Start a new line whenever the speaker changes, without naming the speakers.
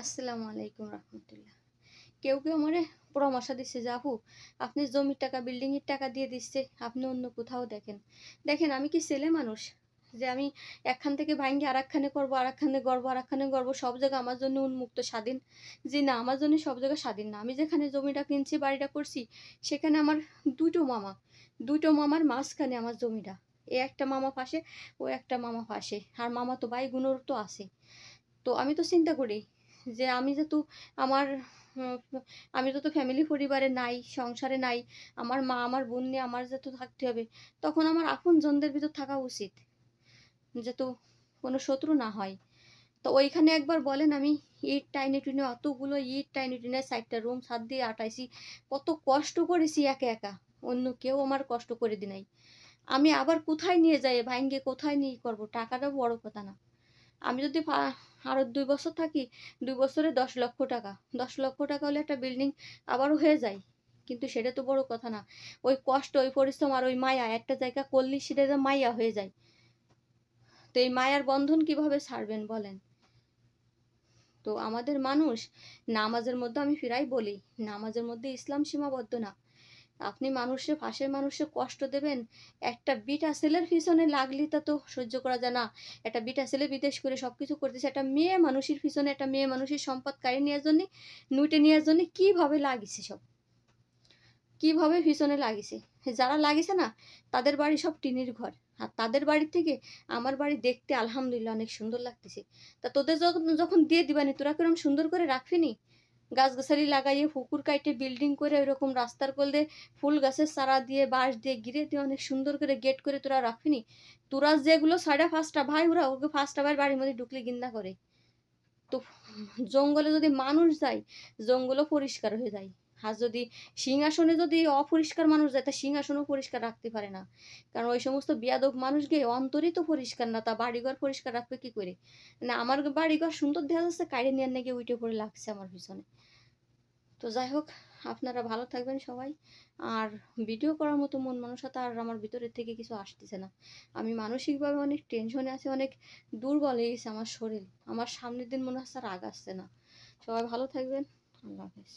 আসসালামু আলাইকুম রহমতুল্লাহ। কেউ কেউ আমারে পরামর্শ দিচ্ছে যে আপু আপনি জমির টাকা বিল্ডিং এর টাকা দিয়ে দিচ্ছে, আপনি অন্য কোথাও দেখেন। দেখেন আমি কি ছেলে মানুষ যে আমি একখান থেকে ভাঙ্গি আর একখানে করবো, আর একখানে গড়বো, আর একখানে গড়বো, সব জায়গা আমার জন্য উন্মুক্ত স্বাধীন? জি না, আমার জন্য সব জায়গা স্বাধীন না। আমি যেখানে জমিটা কিনছি, বাড়িটা করছি, সেখানে আমার দুটো মামা, দুটো মামার মাঝখানে আমার জমিটা। এ একটা মামা পাশে, ও একটা মামা পাশে, আর মামা তো ভাই গুণর তো আছে। তো আমি তো চিন্তা করি যে আমি যেহেতু আমার উম, আমি তো ফ্যামিলি পরিবারে নাই, সংসারে নাই, আমার মা আমার বোন নিয়ে আমার যেহেতু থাকতে হবে, তখন আমার আপন জনদের ভিতর থাকা উচিত, যেহেতু কোনো শত্রু না হয়। তো ওইখানে একবার বলেন আমি ইট টাইনে টুনে, অতগুলো ইট টাইনে টুনে 4টা রুম ছাদ দিয়ে আটাইছি, কত কষ্ট করেছি একা একা, অন্য কেউ আমার কষ্ট করে দি নাই। আমি আবার কোথায় নিয়ে যাই ভাইঙ্গে, কোথায় নিয়ে করবো? টাকাটা বড় কথা না। আমি যদি আরো 2 বছর থাকি, 2 বছরে 10 লক্ষ টাকা, 10 লক্ষ টাকা হলে একটা বিল্ডিং আবারও হয়ে যায়। কিন্তু সেটা তো বড় কথা না। ওই কষ্ট, ওই পরিশ্রম আর ওই মায়া, একটা জায়গা করলে সেটা যে মায়া হয়ে যায়। তো এই মায়ার বন্ধন কিভাবে ছাড়বেন বলেন? তো আমাদের মানুষ, নামাজের মধ্যে আমি ফিরাই বলি, নামাজের মধ্যে ইসলাম সীমাবদ্ধ না। আপনি মানুষের, পাশের মানুষের কষ্ট দেবেন, একটা বিটা ছেলের পিছনে লাগলি তা তো সহ্য করা যায় না। একটা বিটা ছেলে বিদেশ করে সবকিছু করতেছে, একটা মেয়ে মানুষের পিছনে, একটা মেয়ে মানুষের সম্পদ কাড়ি নেওয়ার জন্য, নুইটে নেওয়ার জন্য কিভাবে লাগিছে সব, কিভাবে পিছনে লাগিছে। যারা লাগিছে না, তাদের বাড়ি সব টিনের ঘর, আর তাদের বাড়ির থেকে আমার বাড়ি দেখতে আলহামদুলিল্লাহ অনেক সুন্দর লাগতেছে। তা তোদের যখন যখন দিয়ে দিবানি, তোরা কিরম সুন্দর করে রাখবিনি? গাছগাছালি লাগাইয়ে, পুকুর কাইটে, বিল্ডিং করে, ওইরকম রাস্তার কোলে ফুল গাছের চারা দিয়ে, বাঁশ দিয়ে ঘিরে দিয়ে অনেক সুন্দর করে গেট করে তোরা রাখবিনি? তোরা যেগুলো 5টা ভাই, ওরা ওকে 5টা ভাই বাড়ির মধ্যে ঢুকলে ঘিন্না করে। তো জঙ্গলে যদি মানুষ যায়, জঙ্গলও পরিষ্কার হয়ে যায়। আর যদি সিংহাসনে যদি অপরিষ্কার মানুষ যায়, তা সিংহাসনও পরিষ্কার রাখতে পারে না। কারণ ওই সমস্ত বিয়াদব মানুষ গিয়ে অন্তরই তো পরিষ্কার না, তা বাড়িঘর পরিষ্কার রাখবে কি করে? না আমার বাড়িঘর সুন্দর দেখা যাচ্ছে, কাইরে নিয়ে নাকি উইটে পড়ে লাগছে আমার পিছনে। তো যাই হোক, আপনারা ভালো থাকবেন সবাই। আর ভিডিও করার মতো মন মানসিকতা আর আমার ভিতরের থেকে কিছু আসতেছে না। আমি মানসিকভাবে অনেক টেনশনে আছি, অনেক দুর্বল হয়ে গেছে আমার শরীর। আমার সামনের দিন মনে হচ্ছে আর আগাচ্ছে না। সবাই ভালো থাকবেন। আল্লাহ হাফেজ।